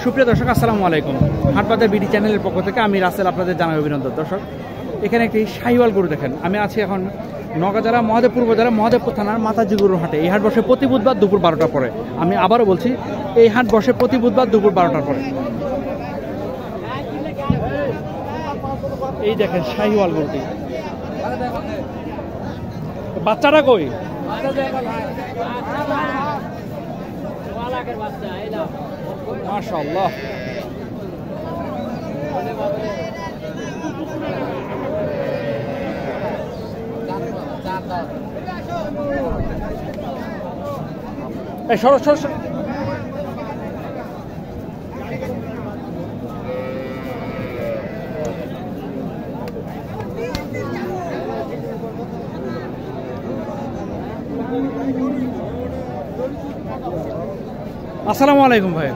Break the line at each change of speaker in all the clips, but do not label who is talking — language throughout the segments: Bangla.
সুপ্রিয় দর্শক, আসসালামু আলাইকুম। হাটবাজার বিডি চ্যানেলের পক্ষ থেকে আমি রাসেল আপনাদের জানাই অভিনন্দন। দর্শক, এখানে একটি শাহিওয়াল গরু দেখেন। আমি আছি এখন নওগাঁ জেলা মহাদেবপুর বাজারে মহাদেবপুর থানার মাতাজি গরুর হাটে। এই হাট বসে প্রতি বুধবার দুপুর 12টার পরে। আমি আবারও বলছি, এই হাট বসে প্রতি বুধবার দুপুর 12টার পরে। এই দেখেন শাহিওয়াল গরুটি। বাচ্চাটা কই? মাশাআল্লাহ, এই সরো সরো সরো। আসসালামু আলাইকুম ভাই।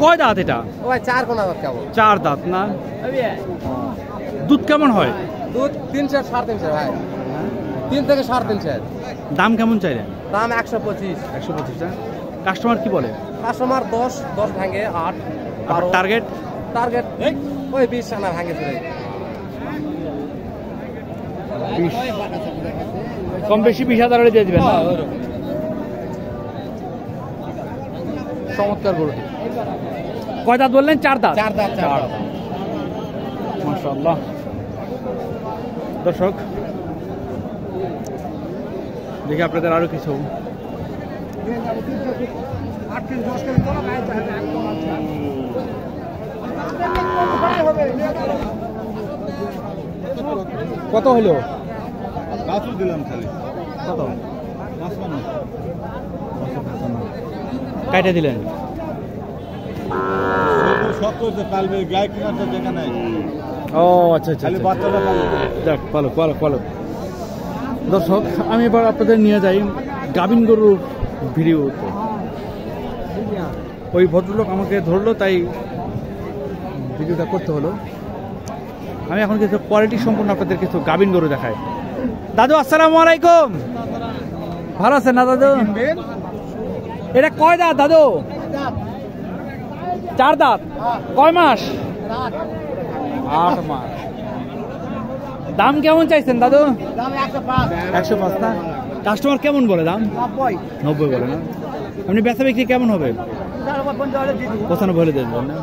কয় দাঁত এটা?
ভাই চার কোনা দাঁত। কেমন?
চার দাঁত না? দুধ কেমন হয়?
দুধ 3 সের 3.5 সের ভাই। 3 থেকে 3.5 সের।
দাম কেমন চাইলেন?
দাম 125।
125 না? কাস্টমার কি বলে?
কাস্টমার 10 ভাঙে 8।
আর টার্গেট?
টার্গেট ওই 20 আনা ভাঙে চলে।
কম বেশি 20,000 দিয়ে দিবেন না? চমৎকার গরুটি। কয় দাঁত বললেন? চার দাঁত।
চার দাঁত।
মাশাআল্লাহ। দর্শক, দেখি আপনাদের আরো কিছু। কত হলো?
দিলাম খালি।
কত? কাইটা দিলেন? ও আচ্ছা আচ্ছা। যাক, ভালো ভালো ভালো। দর্শক, আমি এবার আপনাদের নিয়ে যাই গাভিন গরুর ভিডিওতে। ওই ভদ্রলোক আমাকে ধরলো, তাই ভিডিওটা করতে হলো। আমি এখন কিছু কোয়ালিটি সম্পূর্ণ আপনাদের কিছু গাভিন গরু দেখাই। দাদু আসসালামু আলাইকুম। ভালো আছেন না দাদু? এটা কয় দাঁত দাদু? চার দাঁত। কয় মাস? 8 মাস। দাম কেমন চাইছেন দাদু? 105 না? কাস্টমার কেমন বলে দাম? 90 বলে না? আপনি বেচা বিক্রি কেমন হবে? 95 হলে দিয়ে দেবেন না?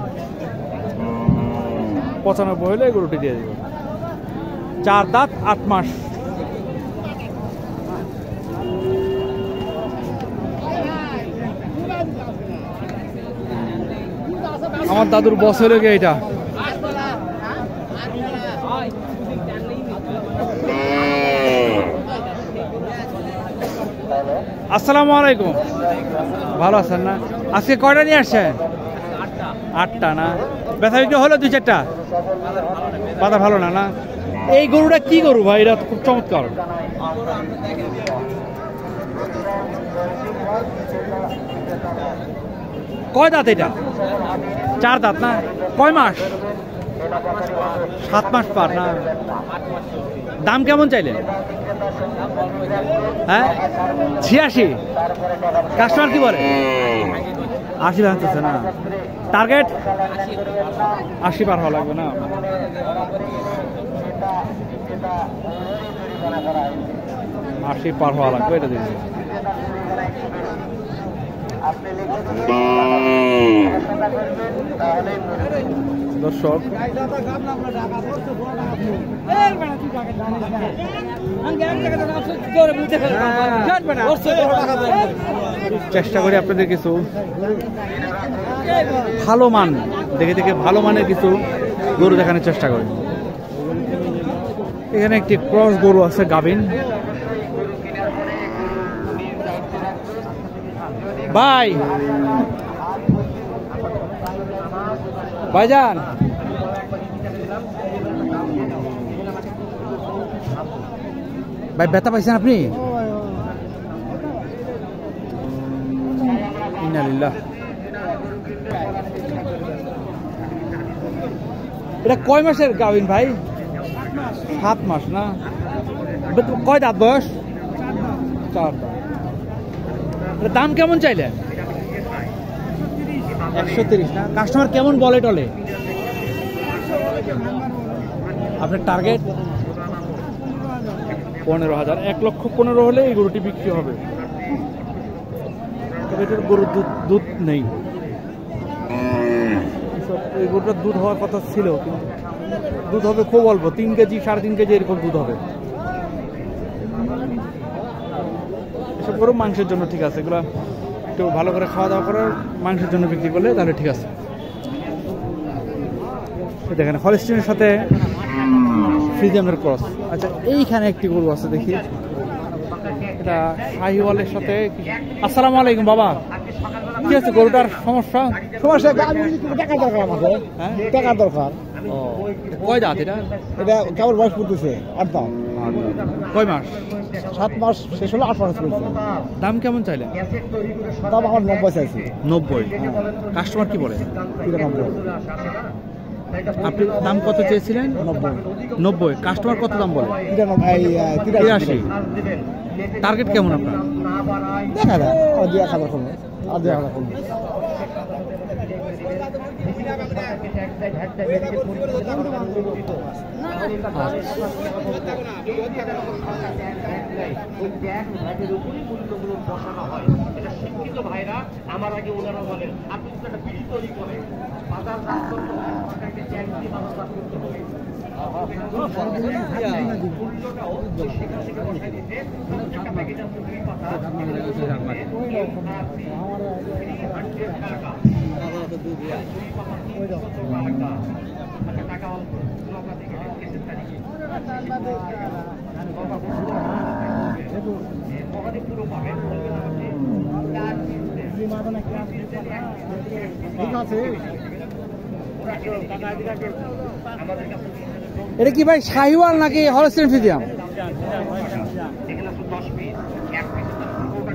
95 হলে গরুটি দিয়ে দেবেন। 4 দাঁত 8 মাস। আমার দাদুর বছর হয়ে গিয়ে এটা। আসসালামু আলাইকুম। ভালো আছেন না? আজকে কয়টা নিয়ে আসছেন? 8টা না? ব্যথা বিক্রি হলো 2-4টা? বাজার ভালো না? না, এই গরুটা কি গরু ভাই? এটা খুব চমৎকার। কয় দাঁত এটা? 4 দাঁত না? কয় মাস? 7 মাস পার না? দাম কেমন চাইলেন? হ্যাঁ, 86। কাস্টমার কি বলে? 80 ভাঙতেছে না? টার্গেট 80 পার হওয়া লাগবে না? 80 পার হওয়া লাগবে, এটা দিচ্ছি। দর্শক, চেষ্টা করি আপনাদের কিছু ভালো মান দেখে দেখে ভালো মানের কিছু গরু দেখানোর চেষ্টা করি। এখানে একটি ক্রস গরু আছে গাভিন। ভাই, ভাইজান, ভাই ব্যথা পাইছেন আপনি? ইন্নালিল্লাহ। এটা কয় মাসের গাভিন ভাই? 7 মাস না? কয় দাঁত বয়স? 4 দাঁত। দাম কেমন চাইলেন? 130 না। কাস্টমার কেমন বলে টলে? আপনার টার্গেট 15,000। 1,15,000 হলে এই গরুটি বিক্রি হবে। তবে এটার গরুর দুধ নেই। এই গরুটার দুধ হওয়ার কথা ছিল, কিন্তু দুধ হবে খুব অল্প, 3 কেজি 3.5 কেজি এরকম দুধ হবে। এসব গরু মাংসের জন্য ঠিক আছে, এগুলো একটু ভালো করে খাওয়া দাওয়া করার মাংসের জন্য বিক্রি করলে তাহলে ঠিক আছে। দেখেন হলস্টিনের সাথে ফ্রিজিয়ামের ক্রস। আচ্ছা, এইখানে একটি গরু আছে দেখি, এটা শাহিওয়ালের সাথে। আসসালামু আলাইকুম বাবা, কি আছে গরুটার সমস্যা?
টাকা দরকার আমাদের, টাকা দরকার।
কয় দাঁত এটা?
এটা কেমন বয়স পড়তেছে? 8 দাম।
কয় মাস?
7 মাস শেষ হলো, 8 মাস চলছে।
দাম কেমন চাইলেন?
দাম আমার 90 চাইছি।
90। কাস্টমার কি বলে?
93।
আপনি দাম কত চেয়েছিলেন? 90। কাস্টমার কত দাম বলে? 83। টার্গেট কেমন আপনার?
দেখা যায় আর 2,000 কমে, আর 2,000 কমে।
আমার আগে ওনারা বলেন আপনি তো একটা বিড়ি তৈরি করেন, বাজার দাম করতে হবে, আপনাকে ট্যাক্স দিয়ে বাজার দাম করতে হবে।
এটা কি ভাই শাহিওয়াল নাকি হলস্টিন ফ্রিজিয়াম?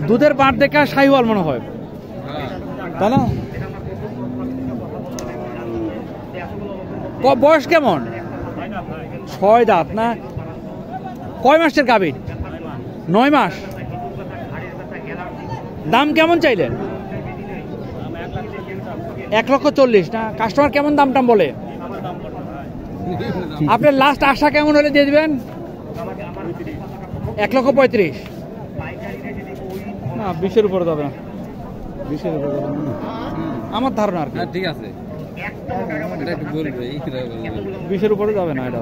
দুধের বাঁট দেখা শাহিওয়াল মনে হয়, তাই না? বয়স কেমন? 6 দাঁত না। কয় মাসের গাভীর? 9 মাস। দাম কেমন চাইলেন? 1,40,000 না। কাস্টমার কেমন দাম টাম বলে? আপনার লাস্ট আশা কেমন হলে দিয়ে দিবেন? 1,35,000 না। 20-এর উপরে যাবে না, 20-এর উপরে যাবে না আমার ধারণা আর কি।
ঠিক আছে,
20-এর উপরে যাবে না এটা।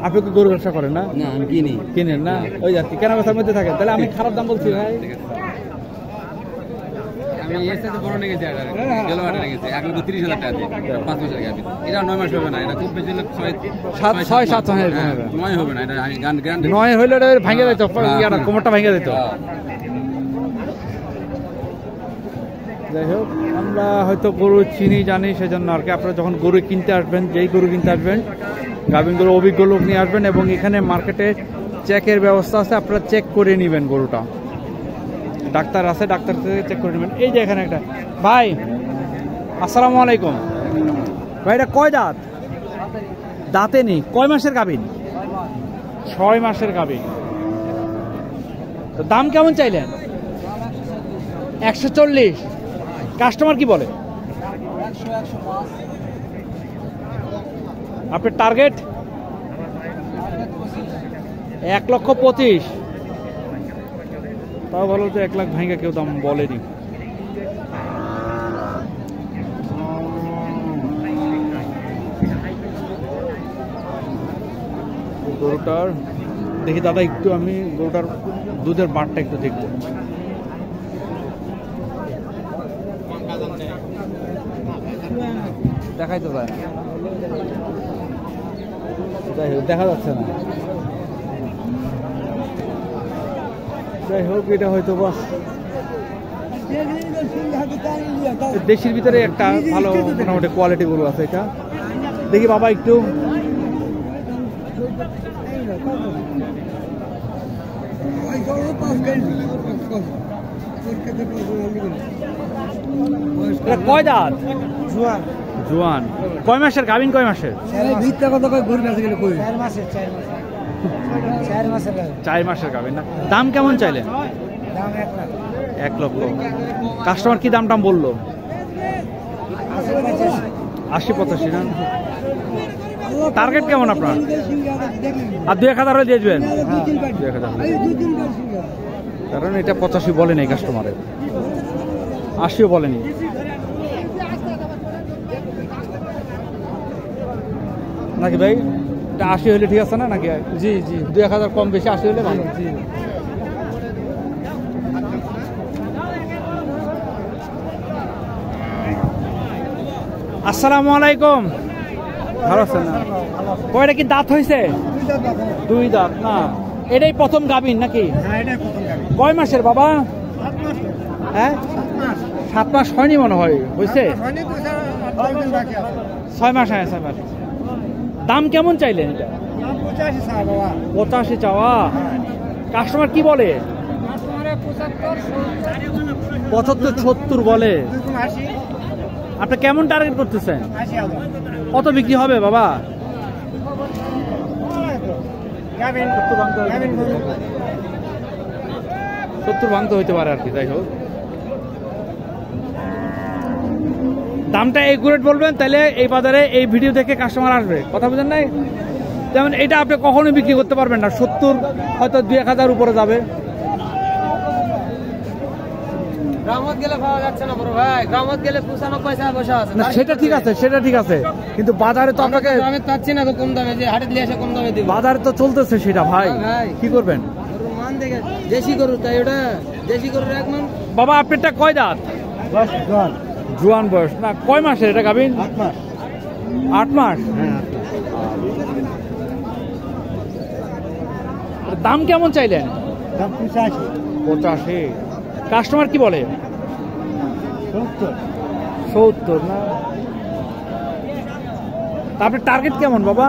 আপনি কি গরু ব্যবসা করেন না?
না আমি কিনি।
কিনেন না, ওই আর কি কেনা বেচার মধ্যে থাকেন। তাহলে আমি খারাপ দাম বলছি ভাই?
আমি এর সাথে বড় নিয়ে গেছি, গেল আটে গেছি 1,30,000 টাকা দিয়ে 5 মাসের গাভী। এটা 9 মাস হবে না, এটা খুব বেশি হলে
6-7
9 হবে না। এটা গ্যারান্টি
9 হইলে এটা ভাঙে যেত, কোমরটা ভাঙে যেত। যাই হোক, আমরা হয়তো গরু চিনি জানি, সেজন্য আর কি। আপনারা যখন গরু কিনতে আসবেন, যেই গরু কিনতে আসবেন, গাভীনগুলো অভিজ্ঞ লোক নিয়ে আসবেন, এবং এখানে মার্কেটে চেকের ব্যবস্থা আছে, আপনারা চেক করে নেবেন গরুটা। ডাক্তার আছে, ডাক্তার থেকে চেক করে নেবেন। এই যে এখানে একটা ভাই, আসসালামু আলাইকুম ভাই, এটা কয় দাঁত? দাঁতে নেই। কয় মাসের গাভীন? 6 মাসের গাভীন। তো দাম কেমন চাইলেন? 140। কাস্টমার কি বলে? আপনার টার্গেট? 1,25,000। তাও ভালো যে 1 লাখ ভাঙা কেউ দাম বলেনি। গরুটার দেখি দাদা, একটু আমি গরুটার দুধের বাটটা একটু দেখবো। দেখাই তো যায় না, যাই হোক দেখা যাচ্ছে না। যাই হোক, এটা হয়তো বা দেশের ভিতরে একটা ভালো মোটামুটি কোয়ালিটি গরু আছে। এটা দেখি বাবা একটু। কয় দাঁত? জোয়ান। কয় মাসের গাভিন? কয় মাসের? 4 মাসের গাভিন না। দাম কেমন চাইলেন?
1 লাখ।
1 লক্ষ। কাস্টমার কি দাম টাম বললো? 80-85 না? টার্গেট কেমন আপনার? আর 2-1000 হলে দিয়ে দেবেন? 2-1000 কারণ এটা 85 বলেনি কাস্টমারের, 80ও বলেনি। নাকি ভাই এটা 80 হলে ঠিক আছে না নাকি? জি জি, 2-1000 কম বেশি 80 হলে ভালো। জি। আসসালামু আলাইকুম, ভালো আছেন না? কয়টা কি দাঁত হয়েছে? 2 দাঁত না? এটাই প্রথম গাভীর নাকি? কয় মাসের বাবা? হ্যাঁ 7 মাস হয়নি মনে হয়, হয়েছে 6 মাস। হ্যাঁ 6 মাস। দাম কেমন চাইলেন এটা? 85 চাওয়া। কাস্টমার কি বলে? 75-70 বলে। আপনি কেমন টার্গেট করতেছেন? কত বিক্রি হবে বাবা? 70 ভাঙতে হইতে পারে আর কি। যাই হোক, দামটা একুরেট বলবেন, তাহলে এই বাজারে এই ভিডিও দেখে কাস্টমার আসবে। কথা বুঝেন নাই? যেমন এটা আপনি কখনোই বিক্রি করতে পারবেন না, 70 হয়তো 2-1000 উপরে যাবে।
গ্রামত গেলে পাওয়া যাচ্ছে না বড় ভাই, গ্রামত গেলে 95 পয়সা আছে
না সেটা ঠিক আছে, সেটা ঠিক আছে, কিন্তু বাজারে তো আপনাকে
আমি চাচ্ছি না তো কম দামে, যে হাটে দিয়ে এসে কম দামে দিব।
বাজারে তো চলতেছে সেটা ভাই, কি করবেন?
মান দেখে দেশি গরু, তাই ওটা দেশি গরুর এক মান।
বাবা আপনারটা কয় দাঁত? জোয়ান বয়স না? কয় মাসের এটা গাভিন? 8 মাস। দাম কেমন চাইলেন? 85। কাস্টমার কি বলে? 70 না? তারপরে টার্গেট কেমন বাবা?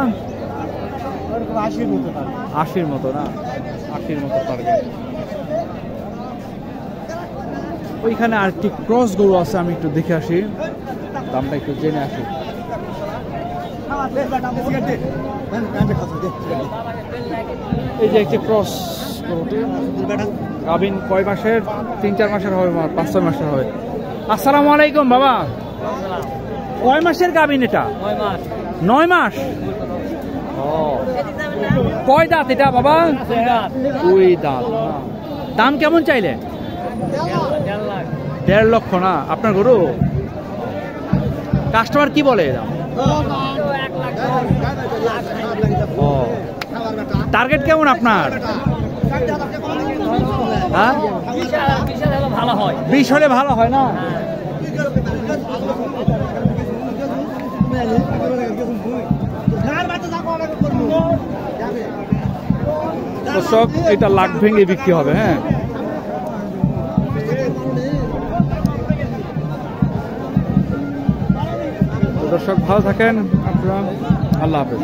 80 মতো না? 80 মতো টার্গেট। ওইখানে আরেকটি ক্রস গরু আছে, আমি একটু দেখে আসি, দামটা একটু জেনে আসি। এই যে একটি ক্রস গরুটি, গাভিন কয় মাসের? 3-4 মাসের হবে, 5-6 মাসের হবে। আসসালামু আলাইকুম বাবা, কয় মাসের গাভিন এটা? 9 মাস। ও, কয় দাঁত এটা বাবা? 2 দাঁত। দাম কেমন চাইলে? 1.5 লক্ষ না? আপনার গরু কাস্টমার কি বলে দাম? ও, টার্গেট কেমন আপনার? হ্যাঁ 20 হলে ভালো হয় না? দর্শক এটা লাখ ভেঙে বিক্রি হবে। হ্যাঁ, দর্শক ভালো থাকেন আপনারা, আল্লাহ হাফেজ।